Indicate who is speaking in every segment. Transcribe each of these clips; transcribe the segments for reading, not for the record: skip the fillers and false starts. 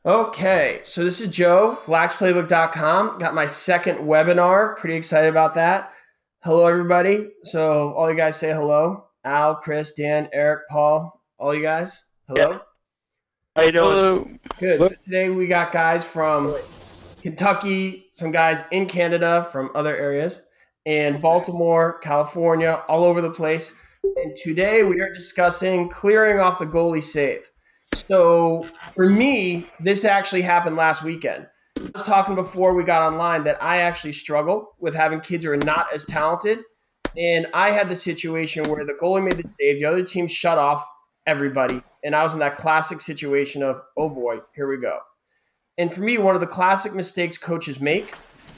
Speaker 1: Okay, so this is Joe, flaxplaybook.com. Got my second webinar. Pretty excited about that. Hello, everybody. So, all you guys say hello. Al, Chris, Dan, Eric, Paul, all you guys.
Speaker 2: Yeah.
Speaker 1: Hello.
Speaker 2: How you doing?
Speaker 3: Hello.
Speaker 1: Good. So, today we got guys from Kentucky, some guys in Canada from other areas, and Baltimore, California, all over the place. And today we are discussing clearing off the goalie save. So for me, this actually happened last weekend. I was talking before we got online that I actually struggle with having kids who are not as talented. And I had the situation where the goalie made the save, the other team shut off everybody. And I was in that classic situation of, oh boy, here we go. And for me, one of the classic mistakes coaches make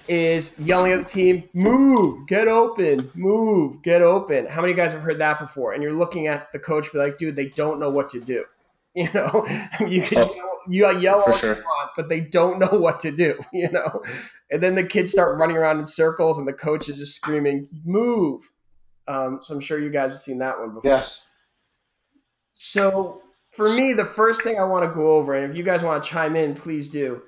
Speaker 1: is yelling at the team, move, get open, move, get open. How many guys have heard that before? And you're looking at the coach, be like, dude, they don't know what to do. You know, you can yell
Speaker 3: For
Speaker 1: all you
Speaker 3: sure.
Speaker 1: want, but they don't know what to do. You know, and then the kids start running around in circles, and the coach is just screaming, move. So I'm sure you guys have seen that one before.
Speaker 3: Yes.
Speaker 1: So for me, the first thing I want to go over, and if you guys want to chime in, please do.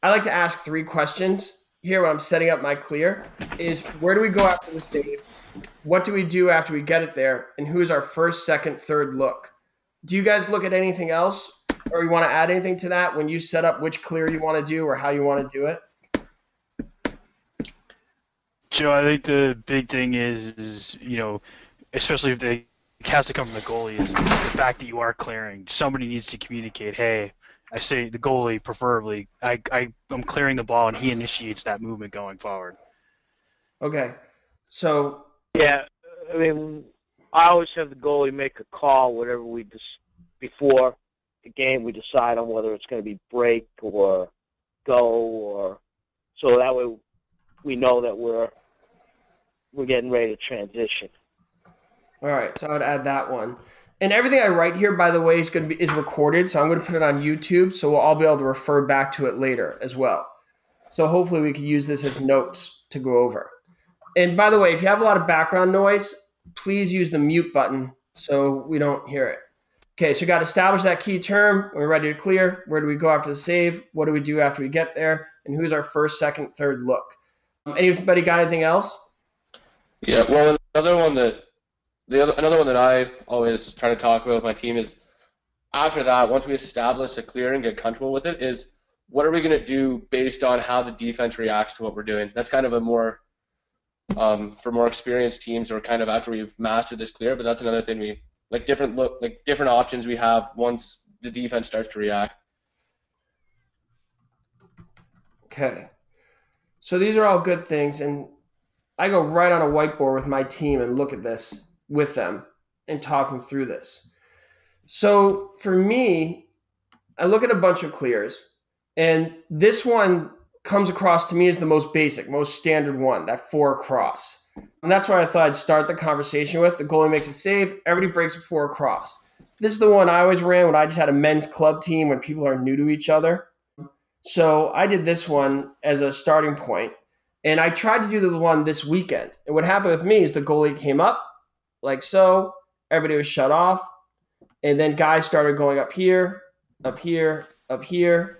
Speaker 1: I like to ask three questions here when I'm setting up my clear. Is where do we go after the save? What do we do after we get it there? And who is our first, second, third look? Do you guys look at anything else, or you want to add anything to that when you set up which clear you want to do or how you want to do it?
Speaker 3: Joe, I think the big thing is especially if it has to come from the goalie, is the fact that you are clearing. Somebody needs to communicate, hey, I say the goalie preferably, I'm clearing the ball, and he initiates that movement going forward.
Speaker 1: Okay. So
Speaker 2: Yeah, I mean, I always have the goalie make a call whatever before the game we decide on whether it's going to be break or go, or so that way we know that we're getting ready to transition.
Speaker 1: all right, so I would add that one. And everything I write here, by the way, is recorded, so I'm going to put it on YouTube, so we'll all be able to refer back to it later as well. So hopefully we can use this as notes to go over. And by the way, if you have a lot of background noise, please use the mute button so we don't hear it. Okay, so we got to establish that key term. We're ready to clear. Where do we go after the save? What do we do after we get there? And who's our first, second, third look? Anybody got anything else?
Speaker 4: Yeah, well, another one that I always try to talk about with my team is after that, once we establish a clear and get comfortable with it, is what are we going to do based on how the defense reacts to what we're doing? That's kind of a more for more experienced teams, or kind of after we've mastered this clear. But that's another thing we different options we have once the defense starts to react.
Speaker 1: Okay. So these are all good things, and I go right on a whiteboard with my team and look at this with them and talk them through this. So for me, I look at a bunch of clears, and this one comes across to me as the most basic, most standard one, that 4 across. And that's where I thought I'd start the conversation with. The goalie makes a save, everybody breaks a 4 across. This is the one I always ran when I just had a men's club team when people are new to each other. So I did this one as a starting point, and I tried to do the one this weekend. And what happened with me is the goalie came up like so, everybody was shut off, and then guys started going up here, up here, up here,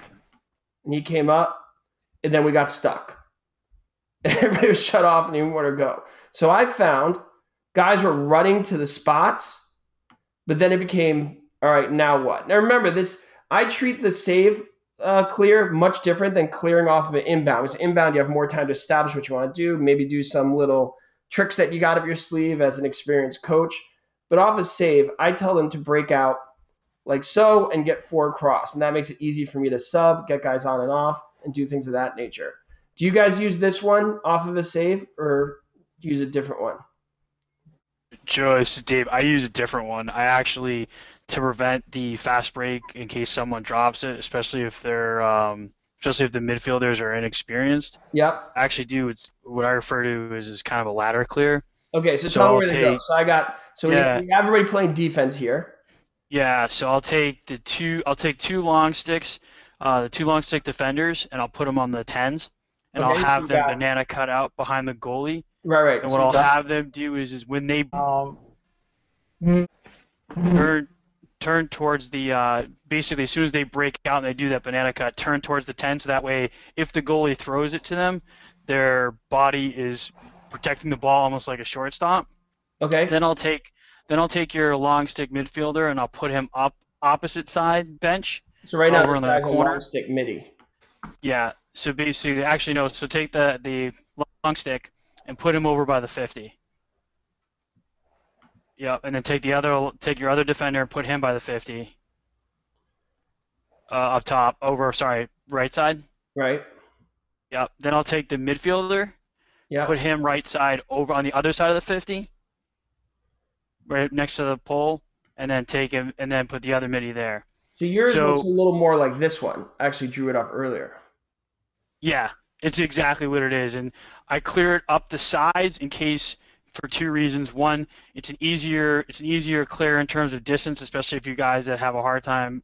Speaker 1: and he came up, and then we got stuck. Everybody was shut off and didn't know where to go. So I found guys were running to the spots, but then it became, all right, now what? Now remember this, I treat the save clear much different than clearing off of an inbound. Because inbound, you have more time to establish what you want to do, maybe do some little tricks that you got up your sleeve as an experienced coach. But off a save, I tell them to break out like so and get 4 across. And that makes it easy for me to sub, get guys on and off, and do things of that nature. Do you guys use this one off of a save, or do you use a different one?
Speaker 3: Joe, this is Dave. I use a different one. I actually, to prevent the fast break in case someone drops it, especially if the midfielders are inexperienced,
Speaker 1: Yep.
Speaker 3: I actually do what I refer to as kind of a ladder clear.
Speaker 1: Okay, so
Speaker 3: So
Speaker 1: tell me
Speaker 3: I'll
Speaker 1: where to go.
Speaker 3: take,
Speaker 1: We
Speaker 3: yeah,
Speaker 1: have everybody playing defense here.
Speaker 3: yeah. So I'll take two long sticks, the two long stick defenders, and I'll put them on the tens, and I'll
Speaker 1: Okay, so
Speaker 3: have
Speaker 1: you
Speaker 3: them
Speaker 1: got
Speaker 3: banana cut out behind the goalie.
Speaker 1: right.
Speaker 3: And
Speaker 1: So
Speaker 3: what
Speaker 1: you
Speaker 3: I'll
Speaker 1: got
Speaker 3: have them do is when they turn turn towards the basically as soon as they break out and they do that banana cut, turn towards the 10, so that way if the goalie throws it to them, their body is protecting the ball almost like a shortstop.
Speaker 1: Okay.
Speaker 3: Then I'll take your long stick midfielder and I'll put him up opposite side bench
Speaker 1: So right now
Speaker 3: over
Speaker 1: this
Speaker 3: in the
Speaker 1: guy's a long
Speaker 3: corner.
Speaker 1: stick midi.
Speaker 3: Yeah. So basically, actually no. So take the long stick and put him over by the 50. Yep. And then take your other defender and put him by the 50. Up top, right side.
Speaker 1: Right.
Speaker 3: Yep. Then I'll take the midfielder,
Speaker 1: Yeah.
Speaker 3: put him right side over on the other side of the 50, right next to the pole, and then take him and then put the other midi there.
Speaker 1: So yours
Speaker 3: So
Speaker 1: looks a little more like this one. I actually drew it up earlier.
Speaker 3: yeah, it's exactly what it is, and I clear it up the sides in case for two reasons. One, it's an easier clear in terms of distance, especially if you guys that have a hard time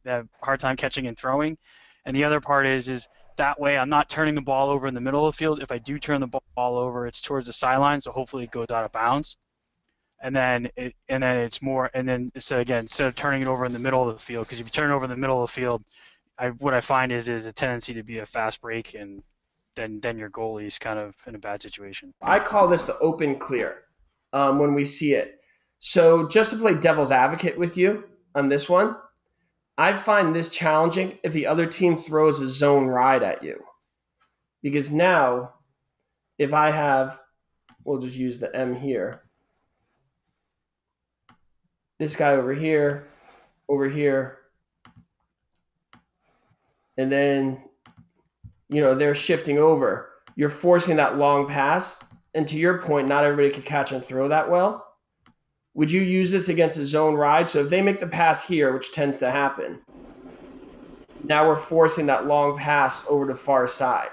Speaker 3: catching and throwing. And the other part is that way I'm not turning the ball over in the middle of the field. If I do turn the ball over, it's towards the sideline, so hopefully it goes out of bounds. And then instead of turning it over in the middle of the field, because if you turn it over in the middle of the field, what I find is a tendency to be a fast break, and then your goalie's kind of in a bad situation.
Speaker 1: I call this the open clear when we see it. So just to play devil's advocate with you on this one, I find this challenging if the other team throws a zone ride at you. Because now, if I have, we'll just use the M here, this guy over here, and then, they're shifting over. You're forcing that long pass, and to your point, not everybody can catch and throw that well. Would you use this against a zone ride? So if they make the pass here, which tends to happen, now we're forcing that long pass over to far side.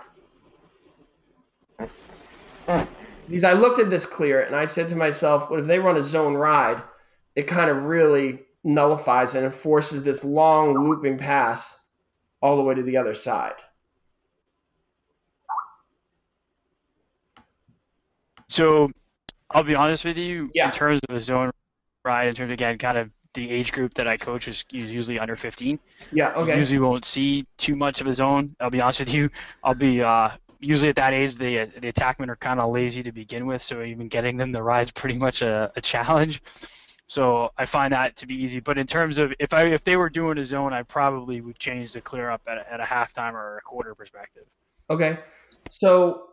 Speaker 1: Because I looked at this clear, and I said to myself, what if they run a zone ride? It kind of really nullifies and it forces this long looping pass all the way to the other side.
Speaker 3: So I'll be honest with you,
Speaker 1: Yeah.
Speaker 3: in terms of a zone ride, in terms of, again, kind of the age group that I coach is usually under 15.
Speaker 1: Yeah,
Speaker 3: You
Speaker 1: okay.
Speaker 3: usually won't see too much of a zone. I'll be honest with you. I'll be usually at that age, the attackmen are kind of lazy to begin with, so even getting them to ride is pretty much a challenge. So I find that to be easy. But in terms of if they were doing a zone, I probably would change the clear up at a halftime or a quarter perspective.
Speaker 1: Okay. So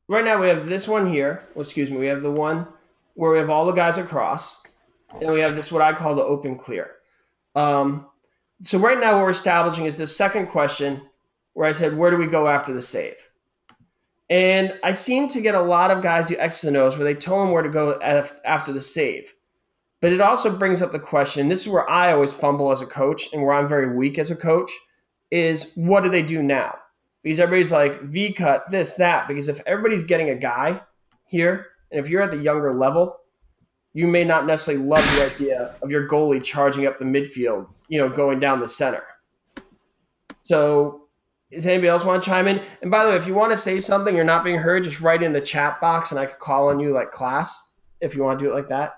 Speaker 1: right now we have this one here. We have the one where we have all the guys across, and we have this what I call the open clear. So right now what we're establishing is the second question where I said, where do we go after the save? And I seem to get a lot of guys do X's and O's where they tell them where to go after the save. But it also brings up the question, this is where I always fumble as a coach and where I'm very weak as a coach, is what do they do now? Because everybody's like, V-cut, this, that. Because if everybody's getting a guy here, and if you're at the younger level, you may not necessarily love the idea of your goalie charging up the midfield, going down the center. So does anybody else want to chime in? And by the way, if you want to say something, you're not being heard, just write in the chat box and I could call on you like class if you want to do it like that.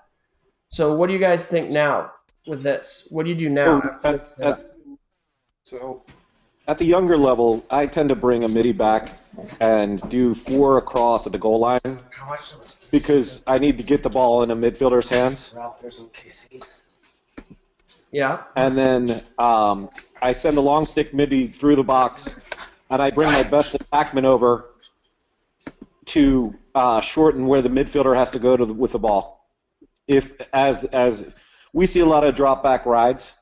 Speaker 1: So what do you guys think now with this? What do you do now?
Speaker 5: So at the younger level, I tend to bring a midi back and do 4 across at the goal line because I need to get the ball in a midfielder's hands.
Speaker 1: Yeah.
Speaker 5: And then I send the long stick midi through the box, and I bring my best attackman over to shorten where the midfielder has to go with the ball. As we see a lot of drop back rides,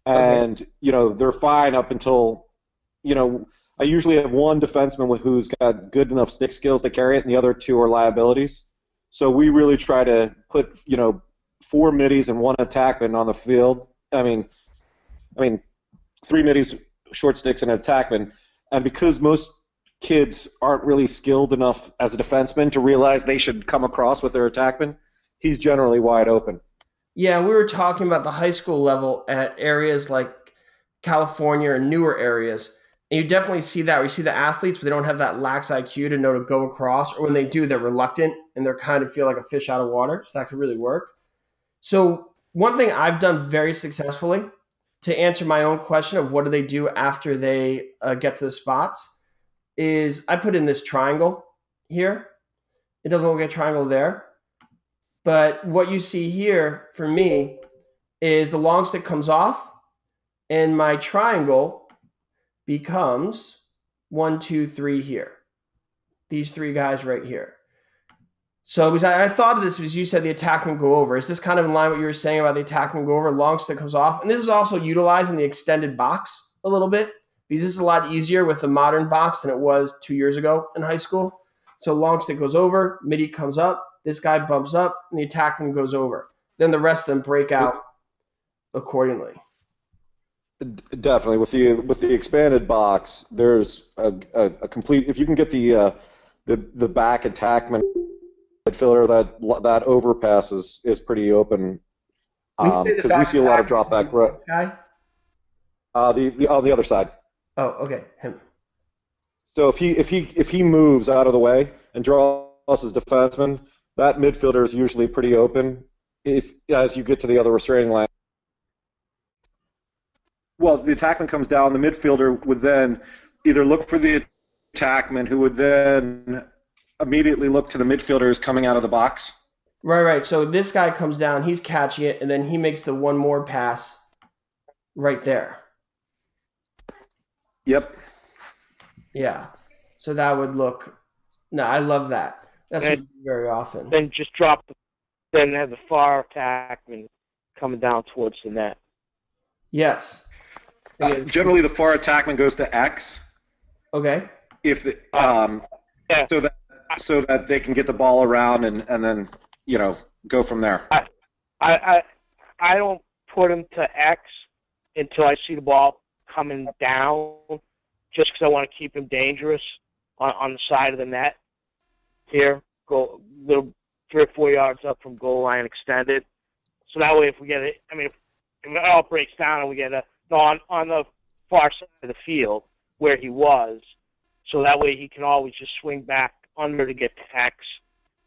Speaker 5: and they're fine up until I usually have one defenseman who's got good enough stick skills to carry it, and the other 2 are liabilities. So we really try to put 4 middies and 1 attackman on the field. I mean 3 middies, short sticks, and an attackman. And because most kids aren't really skilled enough as a defenseman to realize they should come across with their attackman, he's generally wide open.
Speaker 1: Yeah, we were talking about the high school level at areas like California and newer areas. And you definitely see that. We see the athletes, but they don't have that lax IQ to know to go across. Or when they do, they're reluctant and they're kind of feel like a fish out of water. So that could really work. So one thing I've done very successfully to answer my own question of what do they do after they get to the spots is I put in this triangle here. It doesn't look like a triangle there. But what you see here for me is the long stick comes off and my triangle becomes 1, 2, 3 here. These three guys right here. So because I thought of this because you said the attackman go over. Is this kind of in line with what you were saying about the attackman go over? Long stick comes off. And this is also utilizing the extended box a little bit because this is a lot easier with the modern box than it was 2 years ago in high school. So long stick goes over, midi comes up, this guy bumps up, and the attackman goes over. Then the rest of them break out accordingly.
Speaker 5: Definitely, with the expanded box, there's a complete. If you can get the back attackman midfielder, that overpass is pretty open because we see a lot of drop back.
Speaker 1: Guy?
Speaker 5: The on the other side.
Speaker 1: Oh, okay, him.
Speaker 5: So if he moves out of the way and draws his defenseman, that midfielder is usually pretty open. If as you get to the other restraining line. Well, the attackman comes down. The midfielder would then either look for the attackman, who would then immediately look to the midfielders coming out of the box.
Speaker 1: Right. So this guy comes down, he's catching it, and then he makes the one more pass right there.
Speaker 5: Yep.
Speaker 1: Yeah. So that would look. No, I love that. That's what we do very often.
Speaker 2: Then just then have the far attackman coming down towards the net.
Speaker 1: Yes.
Speaker 5: Generally, the far attackman goes to X.
Speaker 1: Okay.
Speaker 5: If the
Speaker 2: Yeah.
Speaker 5: so that they can get the ball around and then go from there.
Speaker 2: I don't put him to X until I see the ball coming down, just because I want to keep him dangerous on the side of the net. Here, go little 3 or 4 yards up from goal line extended. So that way, if we get it, if it all breaks down and we get on the far side of the field where he was, so that way he can always just swing back under to get to X,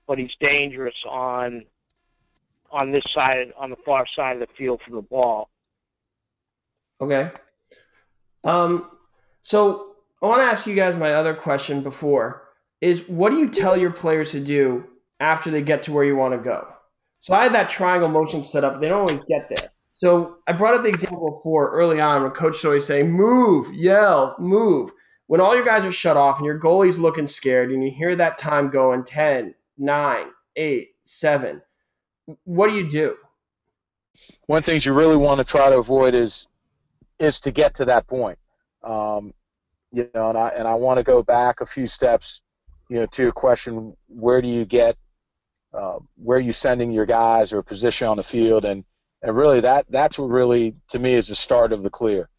Speaker 2: but he's dangerous on this side, on the far side of the field for the ball.
Speaker 1: Okay. So I want to ask you guys my other question before is what do you tell your players to do after they get to where you want to go? So I had that triangle motion set up. They don't always get there. So I brought up the example before early on when coach would always say, move, yell, move. When all your guys are shut off and your goalie's looking scared and you hear that time going 10, 9, 8, 7, what do?
Speaker 6: One of the things you really want to try to avoid is to get to that point. And I want to go back a few steps, to your question, where do you get, where are you sending your guys or position on the field? And really that's what really, to me, is the start of the clear.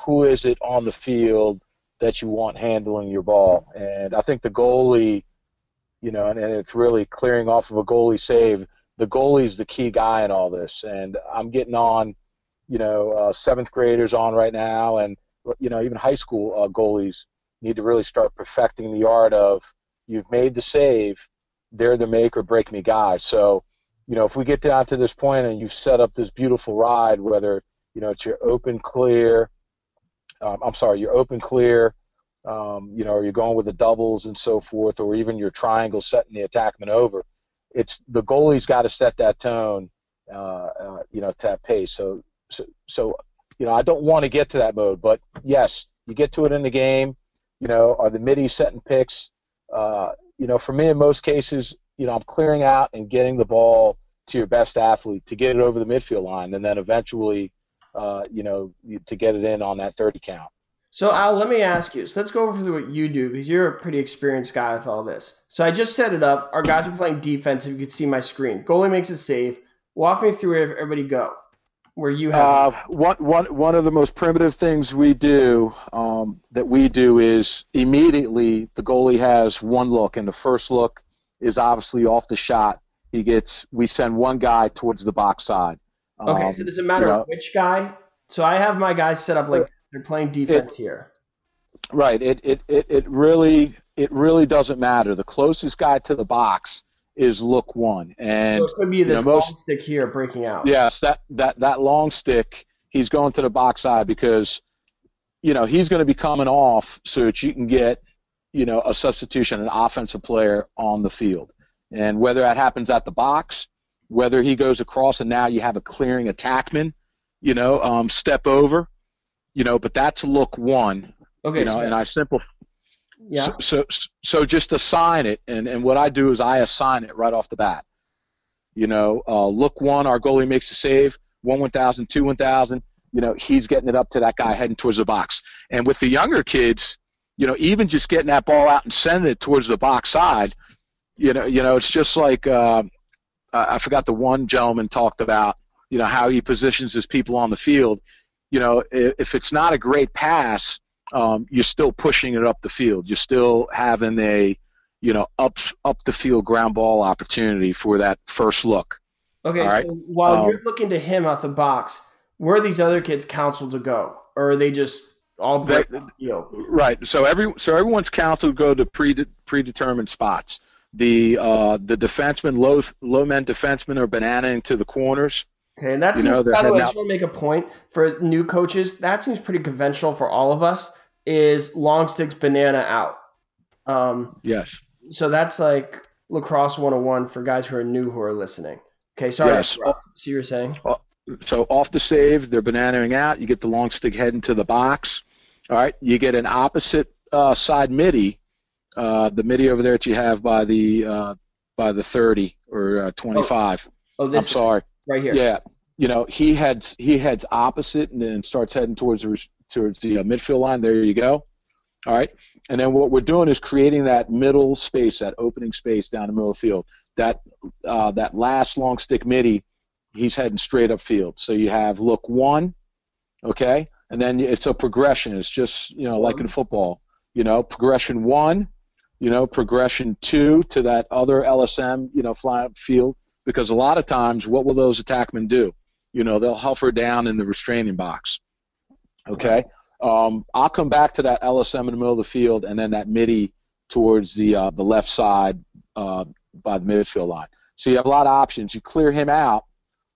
Speaker 6: Who is it on the field that you want handling your ball? And I think the goalie, and it's really clearing off of a goalie save. The goalie's the key guy in all this. And I'm getting on, 7th graders on right now, and even high school goalies need to really start perfecting the art of you've made the save, they're the make or break me guy. So, if we get down to this point and you've set up this beautiful ride, whether it's your open clear, your open clear, or you're going with the doubles and so forth, or even your triangle setting the attackman over. It's the goalie's got to set that tone, to that pace. So I don't want to get to that mode, but yes, you get to it in the game. Are the middies setting picks? For me, in most cases, I'm clearing out and getting the ball to your best athlete to get it over the midfield line, and then eventually, to get it in on that 30 count.
Speaker 1: So, Al, let me ask you. So let's go over what you do because you're a pretty experienced guy with all this. So I just set it up. Our guys are playing defense. If you could see my screen. Goalie makes a save. Walk me through where everybody go. Where you have
Speaker 6: one of the most primitive things we do is immediately the goalie has one look, and the first look is obviously off the shot. We send one guy towards the box side.
Speaker 1: Okay, so does it matter which guy? So I have my guys set up like they're playing defense here.
Speaker 6: Right. It really doesn't matter. The closest guy to the box is look one.
Speaker 1: So
Speaker 6: And
Speaker 1: it could be this long
Speaker 6: most
Speaker 1: stick here breaking out.
Speaker 6: yes, that long stick, he's going to the box side because he's going to be coming off so that you can get a substitution, an offensive player on the field. And whether that happens at the box, whether he goes across and now you have a clearing attackman, step over, but that's look one.
Speaker 1: Okay.
Speaker 6: And I
Speaker 1: Yeah.
Speaker 6: So just assign it, and what I do is I assign it right off the bat. Look one, our goalie makes a save, 1,000, 2,000. He's getting it up to that guy heading towards the box. And with the younger kids, even just getting that ball out and sending it towards the box side, it's just like I forgot the one gentleman talked about, how he positions his people on the field. If it's not a great pass, you're still pushing it up the field. You're still having a, up the field ground ball opportunity for that first look.
Speaker 1: Okay,
Speaker 6: All right?
Speaker 1: so while you're looking to him out the box, where are these other kids counseled to go? Or are they just all break the field?
Speaker 6: Right. So everyone's counseled to go to predetermined spots. The defensemen, low men defensemen are bananaing to the corners.
Speaker 1: Okay, and that seems, by the way, I just want to make a point for new coaches. That seems pretty conventional for all of us, is long sticks banana out.
Speaker 6: Yes.
Speaker 1: So that's like lacrosse 101 for guys who are new who are listening. Okay, sorry.
Speaker 6: Yes.
Speaker 1: So you were saying?
Speaker 6: So off the save, they're bananaing out. You get the long stick heading to the box. All right. You get an opposite side midi, the midi over there that you have by the 30 or 25.
Speaker 1: Oh, this
Speaker 6: I'm sorry.
Speaker 1: Right here.
Speaker 6: Yeah. He heads opposite and then starts heading towards the midfield line. There you go. All right. And then what we're doing is creating that middle space, that opening space down the middle of the field. That last long stick midi, he's heading straight up field. So you have look one, okay, and then it's a progression. It's just like in football, progression one, progression two to that other LSM, flying up field. Because a lot of times, what will those attackmen do? They'll hover down in the restraining box. Okay. I'll come back to that LSM in the middle of the field, and then that midi towards the left side by the midfield line. So you have a lot of options. You clear him out.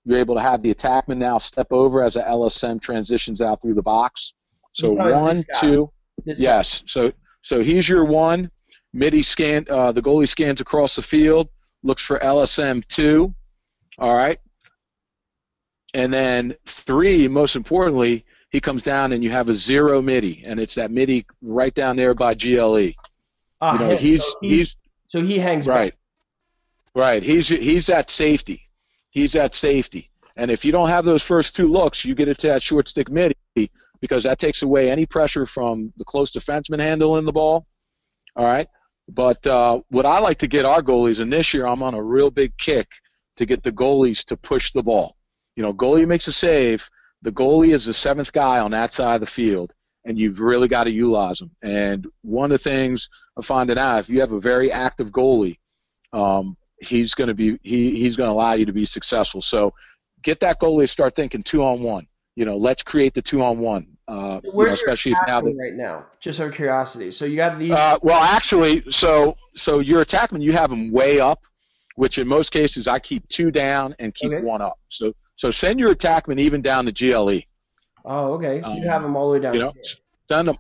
Speaker 6: You're able to have the attackman now step over as the LSM transitions out through the box. So one, two, yes. So he's your one. Midi scan. The goalie scans across the field, looks for LSM 2. All right. And then 3, most importantly, he comes down and you have a 0 midi, and it's that midi right down there by GLE.
Speaker 1: So he hangs
Speaker 6: right.
Speaker 1: back.
Speaker 6: Right. He's that safety. He's that safety. And if you don't have those first 2 looks, you get it to that short stick midi because that takes away any pressure from the close defenseman handling the ball. All right. But what I like to get our goalies, and this year I'm on a real big kick to get the goalies to push the ball. Goalie makes a save. The goalie is the 7th guy on that side of the field, and you've really got to utilize him. And one of the things I'm finding out, if you have a very active goalie, he's going to allow you to be successful. So get that goalie to start thinking 2-on-1. Let's create the 2-on-1.
Speaker 1: Where's
Speaker 6: especially
Speaker 1: your
Speaker 6: now
Speaker 1: right now? Just out of curiosity. So you got these.
Speaker 6: Well, actually, so your attackman, you have them way up, which in most cases I keep 2 down and keep 1 up. So send your attackman even down to GLE.
Speaker 1: Oh, okay. So you have them all the way down.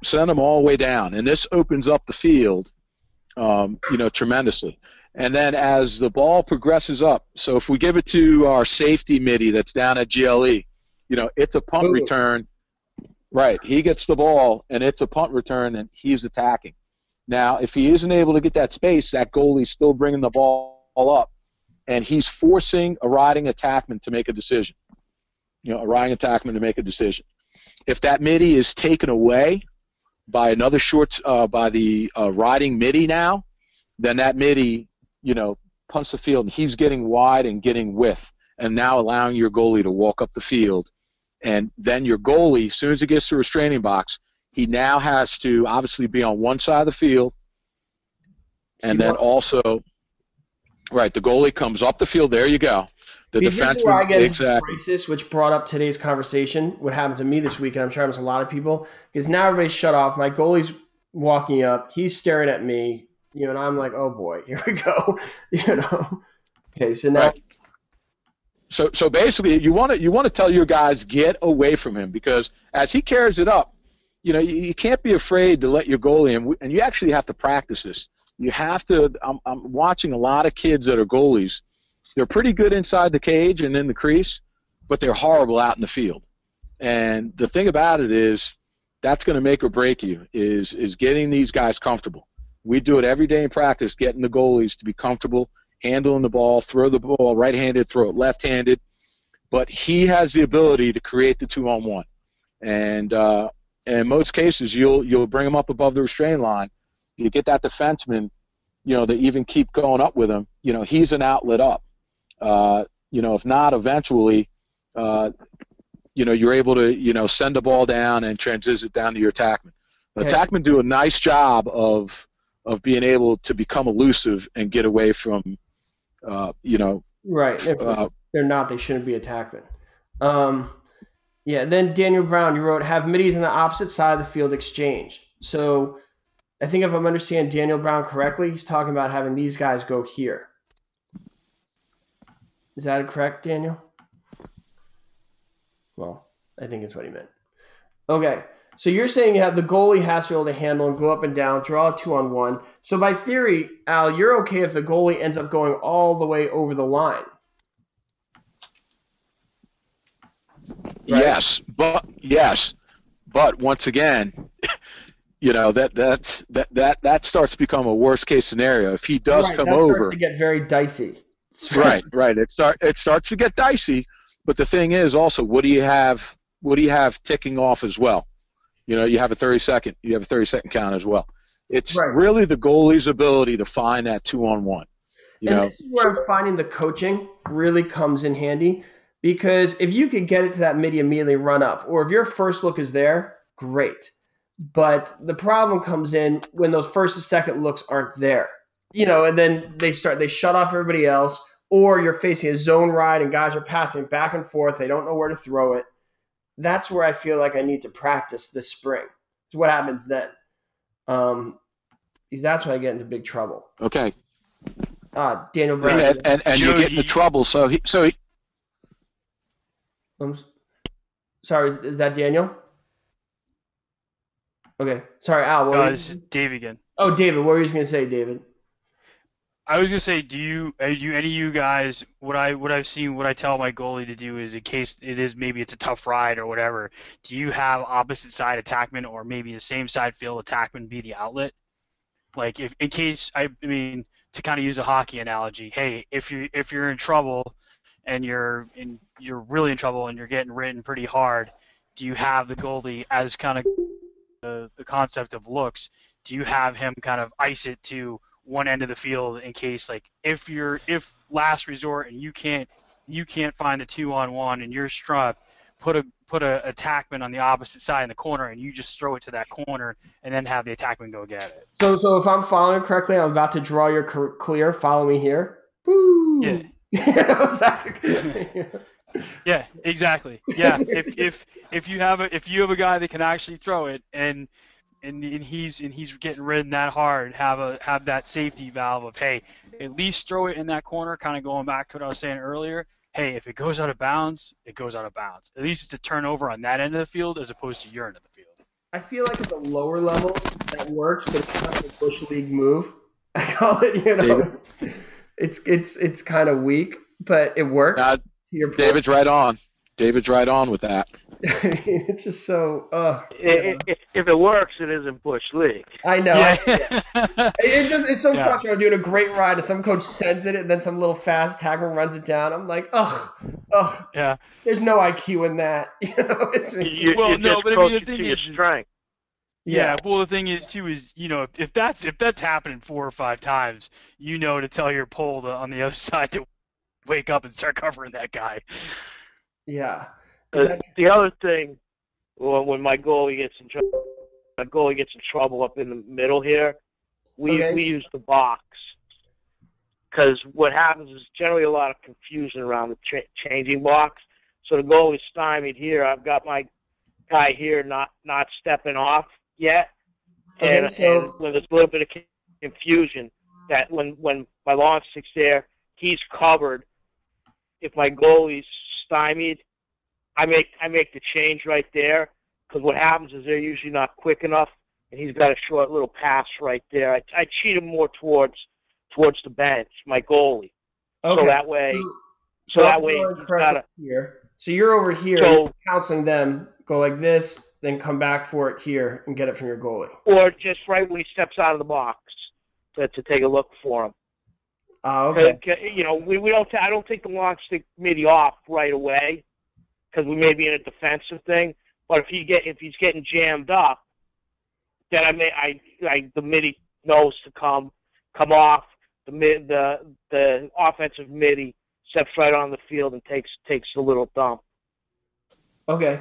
Speaker 6: Send them all the way down, and this opens up the field, tremendously. And then as the ball progresses up, so if we give it to our safety midi that's down at GLE, it's a punt return. Right. He gets the ball, and it's a punt return, and he's attacking. Now, if he isn't able to get that space, that goalie's still bringing the ball up, and he's forcing a riding attackman to make a decision. If that midi is taken away by another by the riding midi now, then that midi, punts the field, and he's getting wide and getting width, and now allowing your goalie to walk up the field. And then your goalie, as soon as he gets to a restraining box, he now has to obviously be on one side of the field, and then also, right, the goalie comes up the field. There you go. The defenseman, exactly.
Speaker 1: Crisis, which brought up today's conversation, what happened to me this week, and I'm sure it happens to a lot of people, because now everybody's shut off. My goalie's walking up. He's staring at me, and I'm like, oh, boy, here we go, Okay, so now
Speaker 6: Right. So basically, you want to tell your guys get away from him, because as he carries it up, you can't be afraid to let your goalie, and you actually have to practice this. You have to. I'm watching a lot of kids that are goalies. They're pretty good inside the cage and in the crease, but they're horrible out in the field. And the thing about it is, that's going to make or break you. Is getting these guys comfortable. We do it every day in practice, getting the goalies to be comfortable handling the ball, throw the ball right-handed, throw it left-handed. But he has the ability to create the 2-on-1. And in most cases, you'll bring him up above the restraint line. You get that defenseman, to even keep going up with him. He's an outlet up. If not, eventually, you're able to, send the ball down and transition it down to your attackman. The attackmen do a nice job of being able to become elusive and get away from,
Speaker 1: right. If they're not, they shouldn't be attackmen. Yeah. Then Daniel Brown, you wrote, have middies on the opposite side of the field exchange. So I think if I'm understanding Daniel Brown correctly, he's talking about having these guys go here. Is that correct, Daniel? Well, I think it's what he meant. Okay. So you're saying you have the goalie has to be able to handle and go up and down, draw a 2-on-1. So by theory, Al, you're okay if the goalie ends up going all the way over the line.
Speaker 6: Right? Yes, but once again, that starts to become a worst case scenario. If he does come over,
Speaker 1: starts to get very dicey.
Speaker 6: Right. It starts to get dicey. But the thing is also, what do you have ticking off as well? You have a 30-second count as well. It's really the goalie's ability to find that 2-on-1.
Speaker 1: And this is where I'm finding the coaching really comes in handy, because if you could get it to that midi immediately run up, or if your first look is there, great. But the problem comes in when those first and second looks aren't there. And then they shut off everybody else, or you're facing a zone ride and guys are passing back and forth. They don't know where to throw it. That's where I feel like I need to practice this spring. So what happens then? Because that's when I get into big trouble.
Speaker 6: Okay.
Speaker 1: Daniel Brown.
Speaker 6: And you get into trouble. So he.
Speaker 1: Sorry, is that Daniel? Okay. Sorry, Al.
Speaker 3: It's Dave again.
Speaker 1: Oh, David. What were you going to say, David?
Speaker 3: I was gonna say, do you any of you guys, what I've seen, what I tell my goalie to do is, in case maybe it's a tough ride or whatever, do you have opposite side attackman, or maybe the same side field attackman be the outlet? Like, if in case, I mean, to kind of use a hockey analogy, hey, if you're in trouble and you're really in trouble and you're getting ridden pretty hard, do you have the goalie, as kind of the concept of looks, do you have him kind of ice it to one end of the field, in case, like, if last resort and you can't find the 2-on-1 and you're strapped, put a attackman on the opposite side in the corner and you just throw it to that corner and then have the attackman go get it.
Speaker 1: So if I'm following correctly, I'm about to draw your clear. Follow me here. Woo!
Speaker 3: Yeah. Yeah, exactly. Yeah, if you have a guy that can actually throw it and he's getting ridden that hard, have that safety valve of, hey, at least throw it in that corner, kind of going back to what I was saying earlier. Hey, if it goes out of bounds, it goes out of bounds. At least it's a turnover on that end of the field as opposed to your end of the field.
Speaker 1: I feel like at the lower levels that works, but it's kind of a bush league move. I call it,
Speaker 6: David.
Speaker 1: It's kind of weak, but it works.
Speaker 6: David's right on. David's right on with that.
Speaker 1: It's just so.
Speaker 2: If it works, it isn't bush league.
Speaker 1: I know.
Speaker 3: Yeah.
Speaker 1: It's so frustrating. I'm doing a great ride, and some coach sends it, and then some little fast attacker runs it down. I'm like, ugh.
Speaker 3: Yeah.
Speaker 1: There's no IQ in that.
Speaker 3: The thing is
Speaker 2: strength.
Speaker 3: Yeah. Well, the thing is too is, if that's happening 4 or 5 times, to tell your pole on the other side to wake up and start covering that guy.
Speaker 1: Yeah.
Speaker 2: The other thing, when my goalie gets in trouble up in the middle here, we use the box, because what happens is generally a lot of confusion around the changing box. So the goalie's stymied here. I've got my guy here not stepping off yet, and when there's a little bit of confusion, that when my long stick's there, he's covered. If my goalie's stymied, I make the change right there, because what happens is they're usually not quick enough, and he's got a short little pass right there. I cheat him more towards the bench, my goalie.
Speaker 1: Okay.
Speaker 2: So that way,
Speaker 1: So
Speaker 2: that
Speaker 1: I'm
Speaker 2: way
Speaker 1: drawing
Speaker 2: he's
Speaker 1: correctly
Speaker 2: got a.
Speaker 1: here. So you're over here,
Speaker 2: So
Speaker 1: you're counseling them, go like this, then come back for it here and get it from your goalie.
Speaker 2: or just right when he steps out of the box to take a look for him.
Speaker 1: Okay.
Speaker 2: You know, we don't. I don't take the long stick midi off right away, because we may be in a defensive thing. But if he's getting jammed up, then the midi knows to come off. The offensive midi steps right on the field and takes a little dump.
Speaker 1: Okay.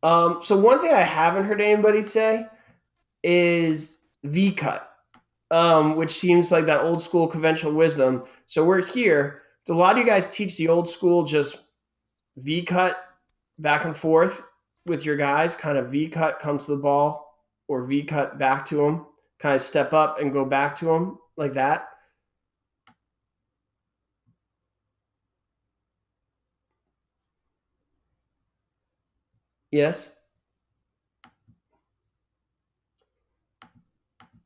Speaker 1: So one thing I haven't heard anybody say is V cut, which seems like that old school conventional wisdom. So we're here. Do a lot of you guys teach the old school just V cut back and forth with your guys? Kind of V cut, come to the ball, or V cut back to them. Kind of step up and go back to them like that. Yes.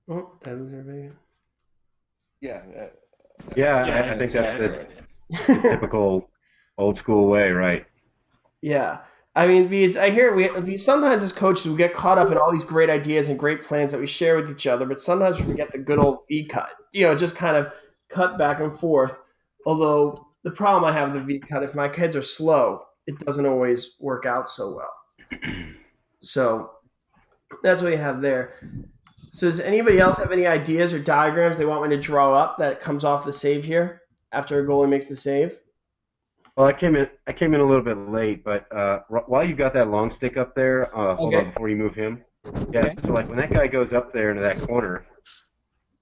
Speaker 1: Oh, did I lose everybody?
Speaker 7: Yeah, I think
Speaker 4: Yeah,
Speaker 7: that's the typical old school way, right?
Speaker 1: Yeah. I mean, because I hear we sometimes as coaches we get caught up in all these great ideas and great plans that we share with each other, but sometimes we forget the good old V cut. Just kind of cut back and forth. Although the problem I have with the V cut, if my kids are slow, it doesn't always work out so well. So that's what you have there. So does anybody else have any ideas or diagrams they want me to draw up that comes off the save here after a goalie makes the save?
Speaker 7: Well, I came in a little bit late, but while you got that long stick up there, hold
Speaker 1: Okay.
Speaker 7: on before you move him. Yeah, so like when that guy goes up there into that corner,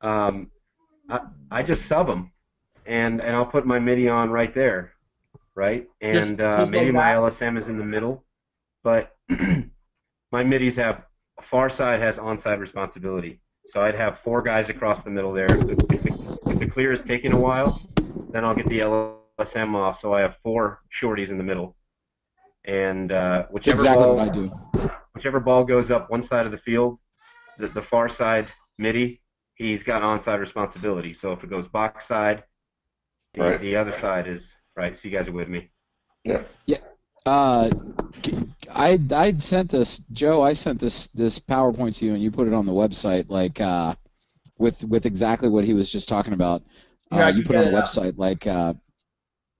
Speaker 7: I just sub him, and I'll put my midi on right there, right? And
Speaker 1: Just
Speaker 7: maybe
Speaker 1: like
Speaker 7: my
Speaker 1: that?
Speaker 7: LSM is in the middle, but my midis have far side has onside responsibility. So I'd have 4 guys across the middle there. If the clear is taking a while, then I'll get the LSM off, so I have 4 shorties in the middle. And whichever
Speaker 8: exactly
Speaker 7: ball
Speaker 8: what I do.
Speaker 7: whichever ball goes up one side of the field, the far side midi, he's got onside responsibility. So if it goes box side,
Speaker 4: Right.
Speaker 7: the other side is right. So you guys are with me.
Speaker 4: Yeah.
Speaker 8: Yeah. I sent this, Joe. I sent this PowerPoint to you, and you put it on the website, like with exactly what he was just talking about.
Speaker 1: Here, I
Speaker 8: You
Speaker 1: can
Speaker 8: put it on
Speaker 1: get
Speaker 8: the
Speaker 1: it up.
Speaker 8: website, like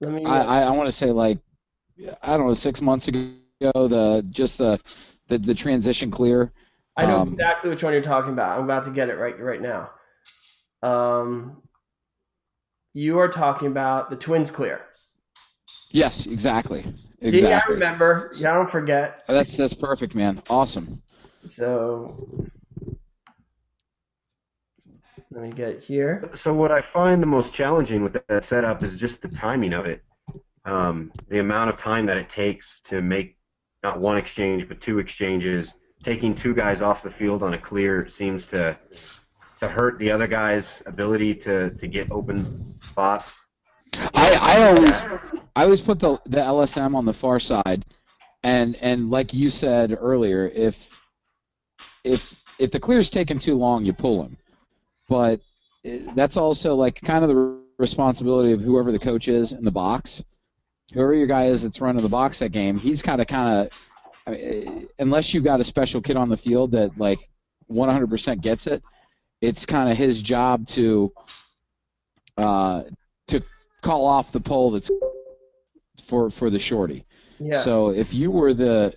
Speaker 1: Let me.
Speaker 8: I want to say, like, I don't know, 6 months ago. The transition clear.
Speaker 1: I know exactly which one you're talking about. I'm about to get it right now. You are talking about the Twins clear.
Speaker 8: Yes, exactly.
Speaker 1: See, I remember. Yeah, I don't forget.
Speaker 8: That's perfect, man. Awesome.
Speaker 1: So let me get it here.
Speaker 7: So what I find the most challenging with that setup is just the timing of it. The amount of time that it takes to make not one exchange but 2 exchanges. Taking 2 guys off the field on a clear seems to hurt the other guy's ability to get open spots.
Speaker 8: I always put the LSM on the far side, and like you said earlier, if the clear's taking too long, you pull him. But that's also like kind of the responsibility of whoever the coach is in the box. Whoever your guy is that's running the box that game, he's kind of I mean, unless you've got a special kid on the field that like 100% gets it, it's kind of his job to call off the pull that's for the shorty.
Speaker 1: Yeah.
Speaker 8: So if you were the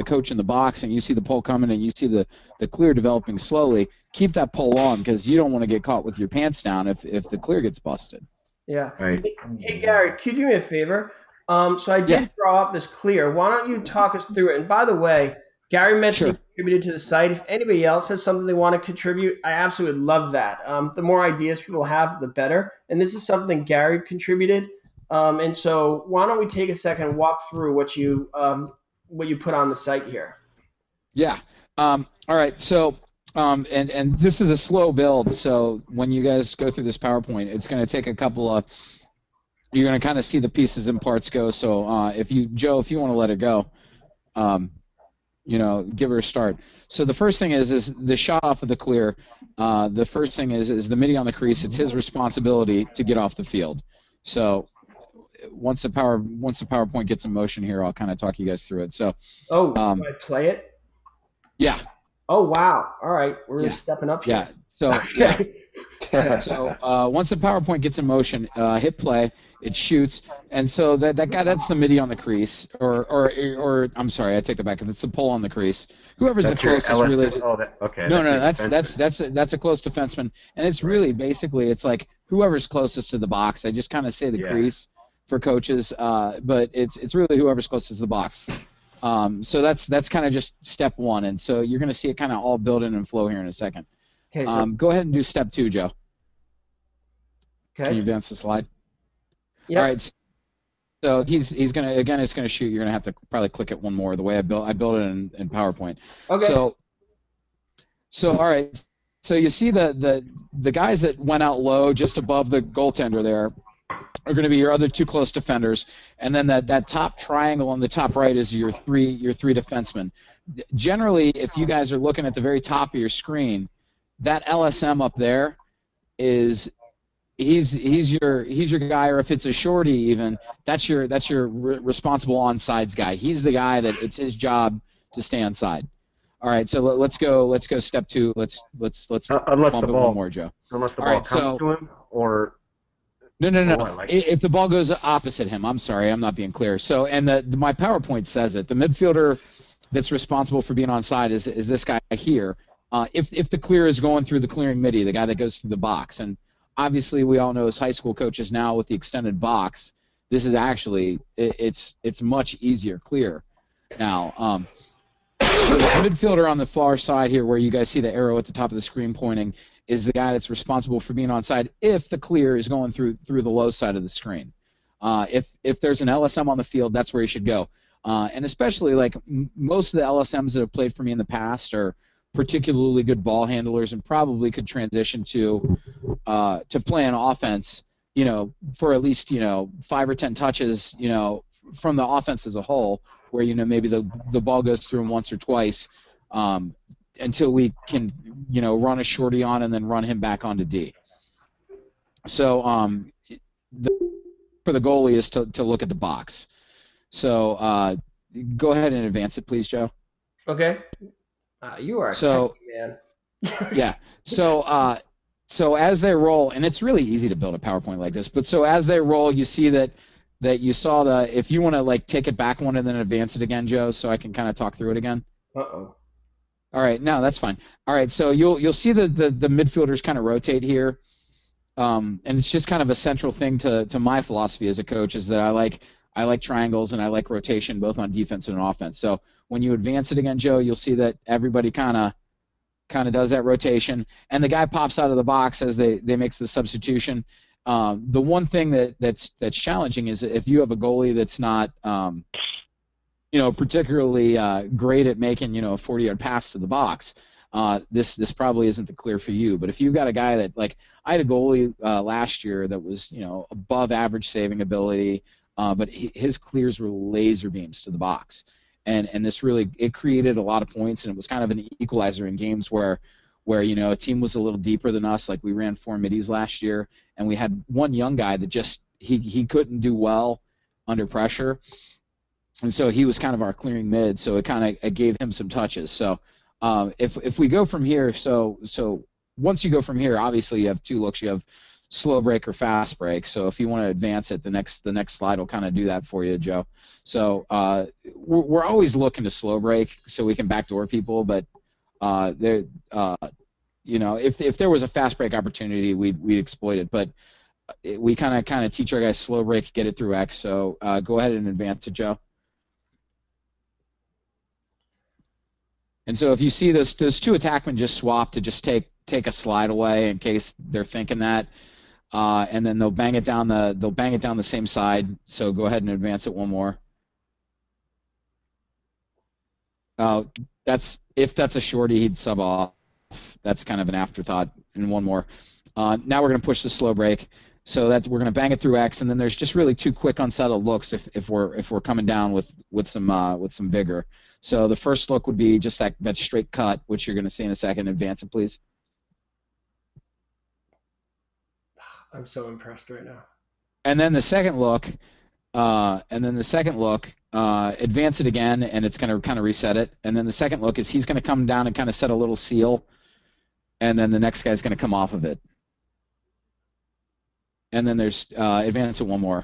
Speaker 8: coach in the box and you see the pull coming and you see the clear developing slowly, keep that pull on, because you don't want to get caught with your pants down if the clear gets busted.
Speaker 1: Yeah.
Speaker 7: Right.
Speaker 1: Hey Gary, could you do me a favor? So I did draw up this clear. Why don't you talk us through it? And by the way, Gary mentioned he contributed to the site. If anybody else has something they want to contribute, I absolutely would love that. The more ideas people have, the better. And this is something Gary contributed. And so why don't we take a second and walk through what you put on the site here?
Speaker 8: Yeah. All right. So And this is a slow build, so when you guys go through this PowerPoint, it's going to take a couple of. You're going to kind of see the pieces and parts go. So Joe, if you want to let it go, give her a start. So the first thing is the shot off of the clear. The first thing is the midi on the crease. It's his responsibility to get off the field. So once the PowerPoint gets in motion here, I'll kind of talk you guys through it. So.
Speaker 1: Do I play it?
Speaker 8: Yeah.
Speaker 1: Oh wow! All right, we're really stepping up here.
Speaker 8: Yeah. So once the PowerPoint gets in motion, hit play. It shoots, and so that guy, that's the midi on the crease, or I'm sorry, I take that back. It's the pull on the crease. Whoever's the closest really.
Speaker 7: Okay.
Speaker 8: No, that's a close defenseman, and it's really basically it's like whoever's closest to the box. I just kind of say the crease for coaches, but it's really whoever's closest to the box. So that's kind of just step one, and so you're going to see it kind of all build in and flow here in a second.
Speaker 1: Okay. So,
Speaker 8: go ahead and do step 2, Joe.
Speaker 1: okay.
Speaker 8: Can you advance the slide?
Speaker 1: Yep.
Speaker 8: All right. So he's gonna it's gonna shoot. You're gonna have to probably click it one more. The way I built it in PowerPoint.
Speaker 1: Okay.
Speaker 8: So all right. So you see the guys that went out low just above the goaltender there are going to be your other two close defenders, and then that top triangle on the top right is your three defensemen. Generally, if you guys are looking at the very top of your screen, that LSM up there is he's your guy, or if it's a shorty even, that's your responsible onsides guy. He's the guy that it's his job to stay onside. All right, so let's go step 2. Let's bump it one more, Joe.
Speaker 7: Unless the
Speaker 8: All
Speaker 7: ball
Speaker 8: right,
Speaker 7: comes to him, or
Speaker 8: No.
Speaker 7: Like,
Speaker 8: if the ball goes opposite him, I'm sorry, I'm not being clear. So, and my PowerPoint says it. The midfielder that's responsible for being onside is this guy here. If the clear is going through the clearing midi, the guy that goes through the box, and obviously we all know as high school coaches now with the extended box, this is actually it's much easier clear now. So the midfielder on the far side here, where you guys see the arrow at the top of the screen pointing, is the guy that's responsible for being onside if the clear is going through the low side of the screen. If there's an LSM on the field, that's where you should go. And especially like most of the LSMs that have played for me in the past are particularly good ball handlers and probably could transition to play an offense, for at least 5 or 10 touches, from the offense as a whole, where maybe the ball goes through him once or twice. Until we can, run a shorty on and then run him back onto D. So for the goalie is to look at the box. So go ahead and advance it, please, Joe.
Speaker 1: Okay. You are a techie, man.
Speaker 8: Yeah. So as they roll, and it's really easy to build a PowerPoint like this, but so as they roll, you see that you saw if you want to take it back one and then advance it again, Joe, so I can kind of talk through it again.
Speaker 1: Uh-oh.
Speaker 8: All right, no, that's fine. All right, so you'll see the midfielders kind of rotate here, and it's just kind of a central thing to my philosophy as a coach is that I like triangles and I like rotation both on defense and on offense. So when you advance it again, Joe, you'll see that everybody kind of does that rotation, and the guy pops out of the box as they makes the substitution. The one thing that's challenging is if you have a goalie that's not particularly great at making, a 40-yard pass to the box, this probably isn't the clear for you. But if you've got a guy that, I had a goalie last year that was, above average saving ability, but his clears were laser beams to the box. And this really, it created a lot of points, and it was kind of an equalizer in games where a team was a little deeper than us. Like we ran 4 middies last year, and we had one young guy that just, he couldn't do well under pressure. And so he was kind of our clearing mid, so it kind of gave him some touches. So if we go from here, so once you go from here, obviously you have 2 looks. You have slow break or fast break. So if you want to advance it, the next slide will kind of do that for you, Joe. So we're always looking to slow break so we can backdoor people, but if there was a fast break opportunity, we'd exploit it. But we kind of teach our guys slow break, get it through X. So go ahead and advance it, Joe. And so if you see those 2 attackmen just swap to just take a slide away in case they're thinking that, and then they'll bang it down the same side. So go ahead and advance it one more. If that's a shorty, he'd sub off. that's kind of an afterthought. And one more. Now we're going to push the slow break. So that we're going to bang it through X, and then there's just really two quick unsettled looks if we're coming down with some vigor. So the first look would be just that straight cut, which you're going to see in a second. Advance it, please.
Speaker 1: I'm so impressed right now.
Speaker 8: And then the second look, advance it again, and it's going to kind of reset it. And then the second look is he's going to come down and kind of set a little seal, and then the next guy's going to come off of it. And then there's advance it one more,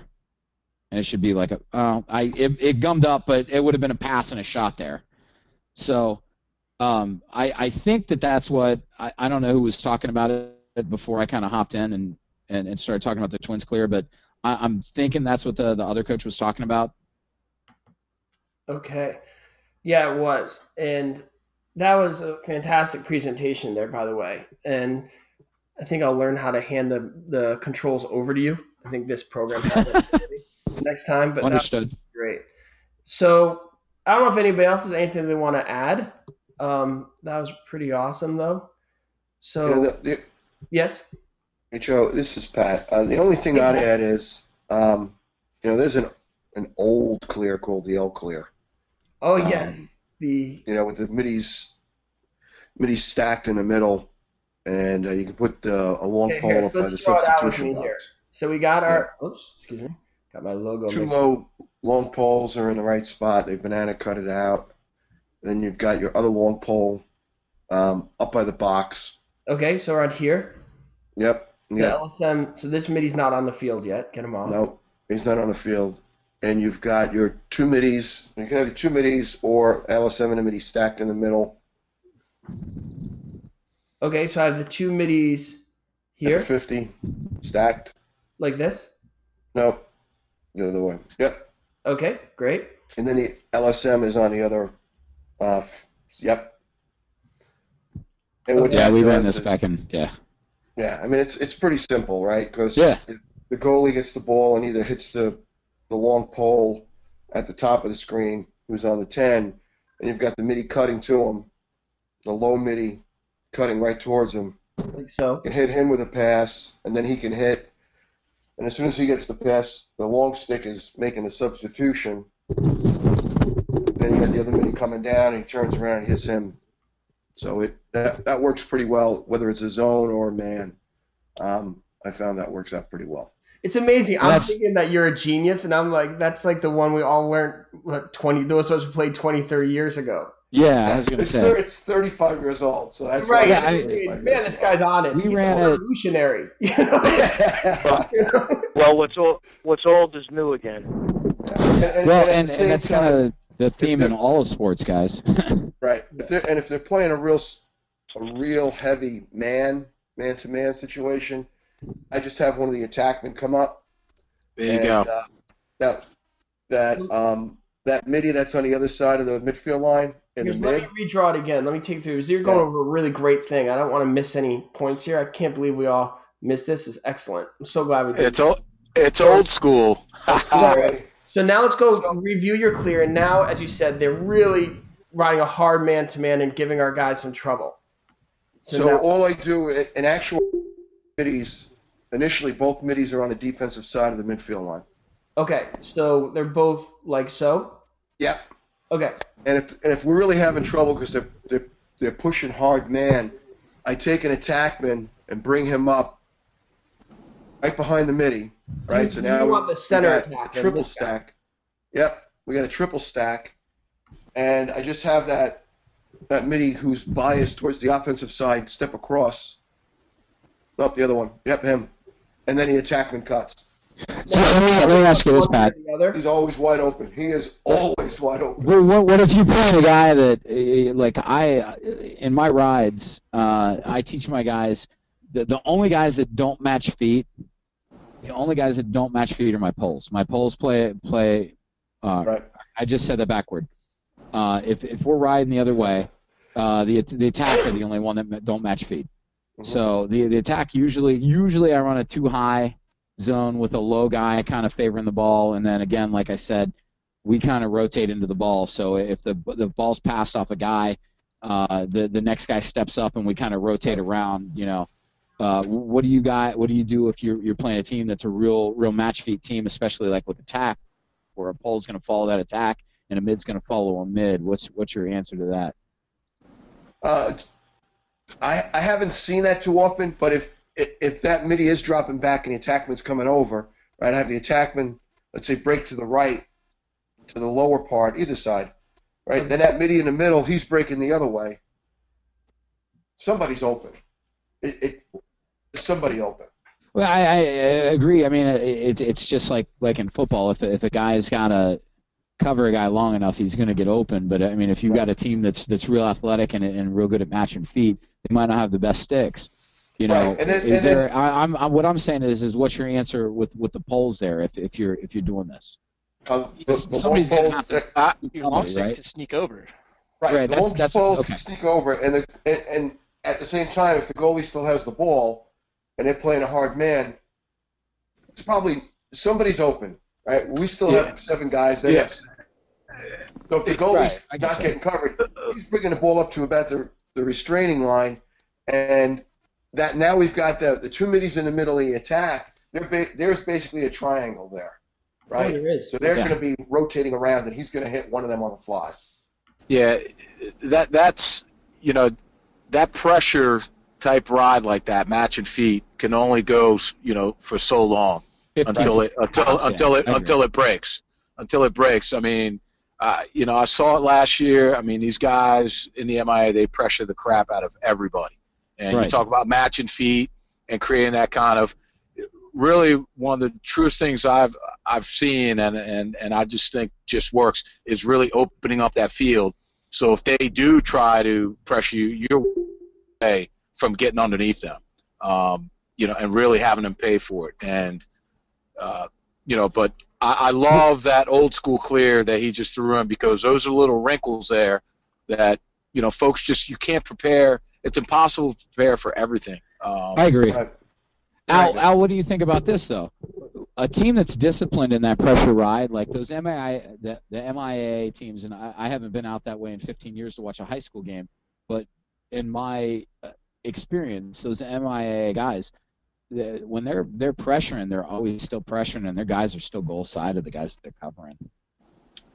Speaker 8: and it should be like it gummed up, but it would have been a pass and a shot there. So I think that's what I don't know who was talking about it before I kind of hopped in and started talking about the Twins clear, but I'm thinking that's what the other coach was talking about.
Speaker 1: Okay. Yeah, it was. And that was a fantastic presentation there, by the way. And I think I'll learn how to hand the controls over to you. I think this program has it next time. But
Speaker 8: Understood.
Speaker 1: That was great. So I don't know if anybody else has anything they want to add. That was pretty awesome, though. So, yes?
Speaker 9: Hey, Joe, this is Pat. The only thing I'd add is, there's an old clear called the L clear.
Speaker 1: Oh, yes.
Speaker 9: With the middies stacked in the middle, and you can put a long pole up by the substitution box.
Speaker 1: So we got our, excuse me, got my logo.
Speaker 9: Two low long poles are in the right spot. They banana cut it out. And then you've got your other long pole up by the box.
Speaker 1: Okay, so around here.
Speaker 9: Yep.
Speaker 1: The LSM, so this middy's not on the field yet. Get him off.
Speaker 9: No, he's not on the field. And you've got your two middies. You can have your two middies or LSM and a middie stacked in the middle.
Speaker 1: Okay, so I have the two middies here.
Speaker 9: At the 50, stacked.
Speaker 1: Like this?
Speaker 9: No, the other way. Yep.
Speaker 1: Okay, great.
Speaker 9: And then the LSM is on the other. Yep. And what that
Speaker 8: we ran
Speaker 9: does
Speaker 8: this back in. Yeah.
Speaker 9: Yeah, I mean it's pretty simple, right? Because
Speaker 8: if
Speaker 9: the goalie gets the ball and either hits the long pole at the top of the screen, who's on the 10, and you've got the midi cutting to him, the low midi cutting right towards him.
Speaker 1: Like so.
Speaker 9: You can hit him with a pass, and then he can hit. And as soon as he gets the pass, the long stick is making a substitution. Then you got the other midi coming down, and he turns around and hits him. So that works pretty well, whether it's a zone or a man. I found that works out pretty well.
Speaker 1: It's amazing. I'm thinking that you're a genius, and I'm like, that's like the one we all learned, those of us who played 20, 30 years ago.
Speaker 8: Yeah, I was going to say.
Speaker 9: It's 35 years old, so that's
Speaker 1: right.
Speaker 9: Yeah,
Speaker 1: man, this guy's on it. He's revolutionary.
Speaker 2: Well, what's old is new again.
Speaker 8: And that's kind of the theme in all of sports, guys.
Speaker 9: Right. If they're playing a real heavy man-to-man situation, I just have one of the attackmen come up.
Speaker 6: There you go.
Speaker 9: That midi that's on the other side of the midfield line in the mid.
Speaker 1: Let me redraw it again. Let me take it through. You're going over a really great thing. I don't want to miss any points here. I can't believe we all missed this. It's excellent. I'm so glad we did.
Speaker 6: It's old school.
Speaker 1: So now let's go review your clear. And now, as you said, they're really riding a hard man-to-man and giving our guys some trouble.
Speaker 9: So all I do in actual middies, initially both middies are on the defensive side of the midfield line.
Speaker 1: Okay, so they're both like so?
Speaker 9: Yep.
Speaker 1: Okay.
Speaker 9: And if we're really having trouble because they're pushing hard man, I take an attackman and bring him up right behind the midi. Right. So now
Speaker 1: you want the center
Speaker 9: attack, triple stack. Yep. We got a triple stack, and I just have that midi who's biased towards the offensive side step across. Nope, the other one. Yep, him. And then the attackman cuts.
Speaker 8: Let me ask you this, Pat.
Speaker 9: He's always wide open. He is always wide open.
Speaker 8: Well, what if you put a guy that, in my rides, I teach my guys, the only guys that don't match feet, are my poles. My poles play.
Speaker 9: Right.
Speaker 8: I just said that backward. If we're riding the other way, the attack are the only one that don't match feet. Mm-hmm. So the attack usually I run a too high zone with a low guy kind of favoring the ball, and then again, like I said, we kind of rotate into the ball. So if the ball's passed off a guy, the next guy steps up and we kind of rotate around. What do you got? What do you do if you're playing a team that's a real match feet team, especially like with attack, where a pole's going to follow that attack and a mid's going to follow a mid? What's your answer to that?
Speaker 9: I haven't seen that too often, but if that midi is dropping back and the attackman's coming over, right, I have the attackman, let's say, break to the right, to the lower part, either side, right? Then that midi in the middle, he's breaking the other way. Somebody's open. Somebody open.
Speaker 8: Well, I agree. I mean, it's just like in football. If a guy's got to cover a guy long enough, he's going to get open. But I mean, if you've got a team that's real athletic and real good at matching feet, they might not have the best sticks.
Speaker 9: Right.
Speaker 8: What I'm saying is what's your answer with the poles there if you're doing this?
Speaker 9: The long poles,
Speaker 10: your long sticks
Speaker 8: right?
Speaker 10: can sneak over.
Speaker 9: Right. The long poles can sneak over, and at the same time, if the goalie still has the ball and they're playing a hard man, it's probably somebody's open, right? We still have 7 guys. So if the goalie's not getting covered, he's bringing the ball up to about the restraining line, and that now we've got the 2 middies in the middle of the attack. There's basically a triangle there, right?
Speaker 11: Oh, there is.
Speaker 9: So they're going to be rotating around, and he's going to hit one of them on the fly.
Speaker 6: Yeah, that's that pressure type ride like that, matching feet, can only go for so long until it breaks. Until it breaks. I mean, I saw it last year. I mean, these guys in the MIA, they pressure the crap out of everybody. And you talk about matching feet and creating that kind of really one of the truest things I've seen and I just think just works is really opening up that field. So if they do try to pressure you, you're away from getting underneath them, and really having them pay for it. And but I love that old school clear that he just threw in, because those are little wrinkles there that folks you can't prepare. It's impossible to prepare for everything.
Speaker 8: I agree. Al, what do you think about this though? A team that's disciplined in that pressure ride, like those the MIA teams, and I haven't been out that way in 15 years to watch a high school game, but in my experience, those MIA guys, when they're pressuring, they're always still pressuring, and their guys are still goal side of the guys that they're covering.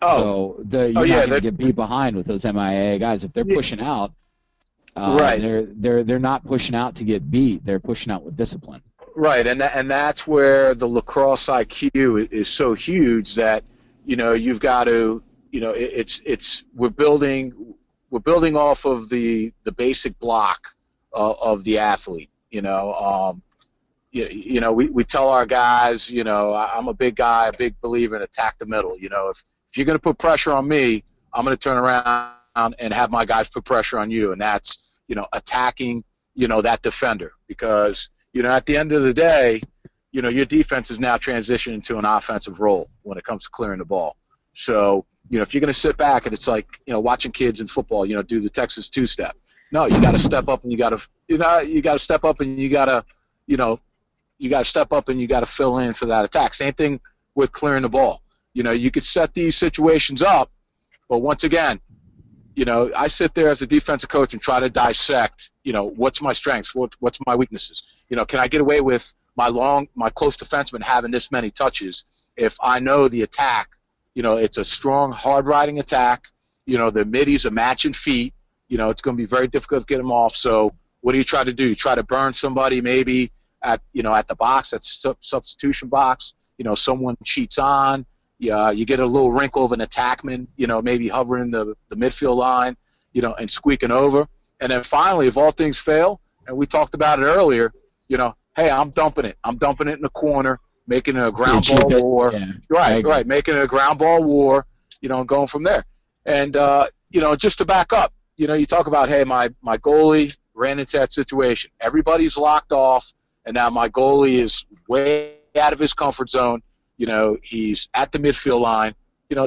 Speaker 8: So you're not going to get beat behind with those MIA guys if they're pushing out. They're not pushing out to get beat. They're pushing out with discipline.
Speaker 6: Right, and that's where the lacrosse IQ is so huge that you've got to we're building off of the basic block of the athlete. We tell our guys, I'm a big guy, a big believer in attack the middle. If you're going to put pressure on me, I'm going to turn around and have my guys put pressure on you, and that's attacking that defender, because at the end of the day, your defense is now transitioning to an offensive role when it comes to clearing the ball. So if you're going to sit back and it's like watching kids in football, do the Texas two-step. No, you got to step up and you got to step up and you got to step up and you got to fill in for that attack. Same thing with clearing the ball. You could set these situations up, but once again, I sit there as a defensive coach and try to dissect, what's my strengths, what's my weaknesses. Can I get away with my close defenseman having this many touches if I know the attack, it's a strong, hard-riding attack, the middies are matching feet, it's going to be very difficult to get them off. So what do you try to do? You try to burn somebody maybe at the box, at substitution box, someone cheats on. You get a little wrinkle of an attackman, maybe hovering the midfield line, and squeaking over. And then finally, if all things fail, and we talked about it earlier, hey, I'm dumping it. I'm dumping it in the corner, making it a ground ball war.
Speaker 8: Yeah.
Speaker 6: Right, making it a ground ball war, and going from there. And, just to back up, you talk about, hey, my goalie ran into that situation. Everybody's locked off, and now my goalie is way out of his comfort zone. He's at the midfield line.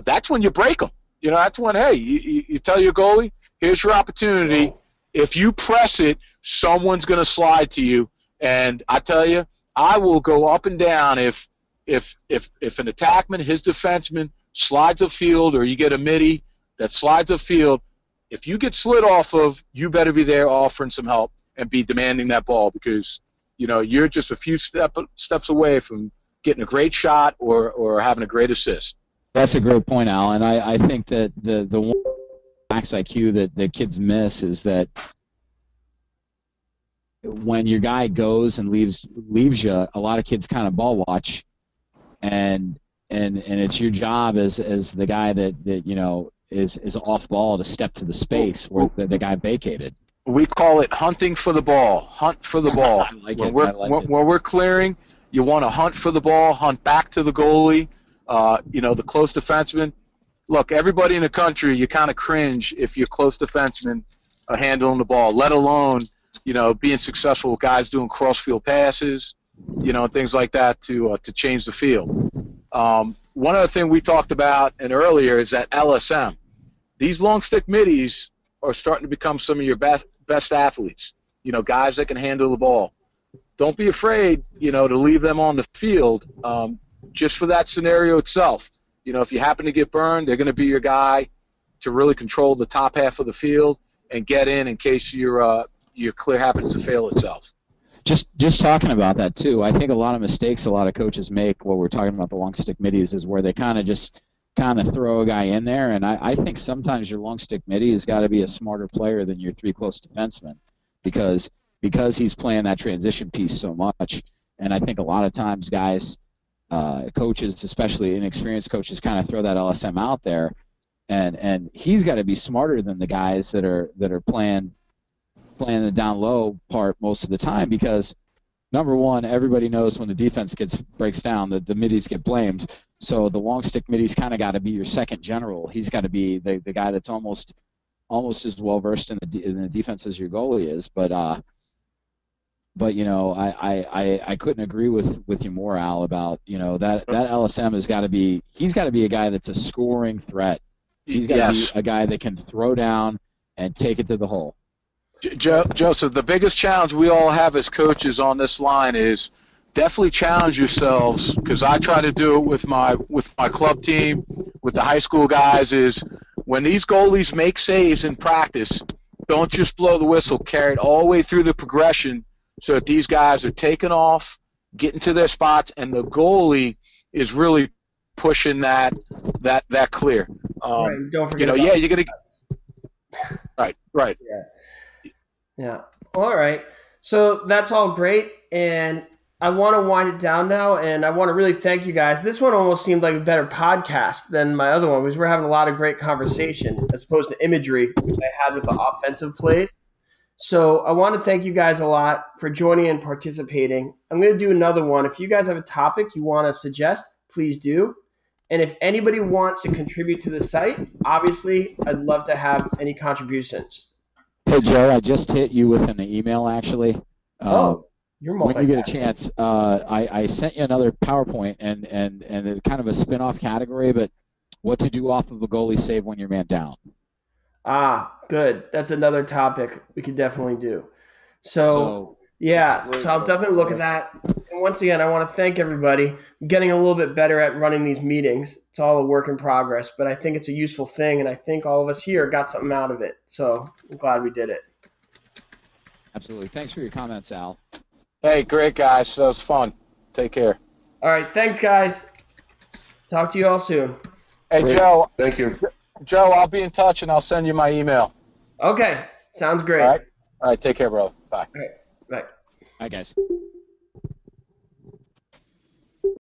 Speaker 6: That's when you break him. That's when, hey, you tell your goalie, here's your opportunity. If you press it, someone's going to slide to you. And I tell you, I will go up and down if an attackman, his defenseman, slides a field, or you get a midi that slides a field, If you get slid off of, you better be there offering some help and be demanding that ball because, you're just a few steps away from getting a great shot or having a great assist.
Speaker 8: That's a great point, Al. And I think that the one max IQ that the kids miss is that when your guy goes and leaves you, a lot of kids kind of ball watch, and it's your job as the guy that is off ball to step to the space where the guy vacated.
Speaker 6: We call it hunting for the ball. Hunt for the ball. When we're clearing, you want to hunt for the ball, hunt back to the goalie. The close defenseman. Look, everybody in the country, you kind of cringe if you're close defenseman handling the ball, let alone, being successful with guys doing cross-field passes, and things like that to change the field. One other thing we talked about earlier is that LSM. These long stick middies are starting to become some of your best athletes, guys that can handle the ball. Don't be afraid, to leave them on the field just for that scenario itself. If you happen to get burned, they're going to be your guy to really control the top half of the field and get in case your clear happens to fail itself.
Speaker 8: Just talking about that too, I think a lot of mistakes a lot of coaches make while we're talking about the long stick middies is where they kind of throw a guy in there, and I think sometimes your long stick middie has got to be a smarter player than your three close defensemen because he's playing that transition piece so much, and I think a lot of times guys, coaches, especially inexperienced coaches, kind of throw that LSM out there, and he's got to be smarter than the guys that are playing the down low part most of the time because number one, everybody knows when the defense breaks down that the middies get blamed. So the long stick middies kind of got to be your second general. He's got to be the guy that's almost as well versed in the defense as your goalie is. But I couldn't agree with you more, Al, about that LSM he's got to be a guy that's a scoring threat. He's got to be a guy that can throw down and take it to the hole.
Speaker 6: Joseph, the biggest challenge we all have as coaches on this line is definitely challenge yourselves, because I try to do it with my club team, with the high school guys, is when these goalies make saves in practice, don't just blow the whistle, carry it all the way through the progression so that these guys are taking off, getting to their spots, and the goalie is really pushing that clear.
Speaker 1: Right, don't forget
Speaker 6: you're going to – right.
Speaker 1: Yeah. All right. So that's all great, and I want to wind it down now, and I want to really thank you guys. This one almost seemed like a better podcast than my other one because we're having a lot of great conversation as opposed to imagery, which I had with the offensive plays. So I want to thank you guys a lot for joining and participating. I'm going to do another one. If you guys have a topic you want to suggest, please do. And if anybody wants to contribute to the site, obviously I'd love to have any contributions.
Speaker 8: Hey, Joe, I just hit you with an email, actually.
Speaker 1: You're
Speaker 8: when you get a chance, I sent you another PowerPoint and it's kind of a spin-off category, but what to do off of a goalie save when you're man down.
Speaker 1: Good. That's another topic we could definitely do. So I'll definitely look at that. And once again, I want to thank everybody. I'm getting a little bit better at running these meetings. It's all a work in progress, but I think it's a useful thing, and I think all of us here got something out of it. So I'm glad we did it.
Speaker 8: Absolutely. Thanks for your comments, Al.
Speaker 6: Hey, great, guys. That was fun. Take care.
Speaker 1: All right. Thanks, guys. Talk to you all soon.
Speaker 6: Hey,
Speaker 9: Great.
Speaker 6: Joe.
Speaker 9: Thank you.
Speaker 6: Joe, I'll be in touch, and I'll send you my email.
Speaker 1: Okay. Sounds great.
Speaker 6: All right. Take care, bro. Bye.
Speaker 1: All right. Bye.
Speaker 8: Bye, guys.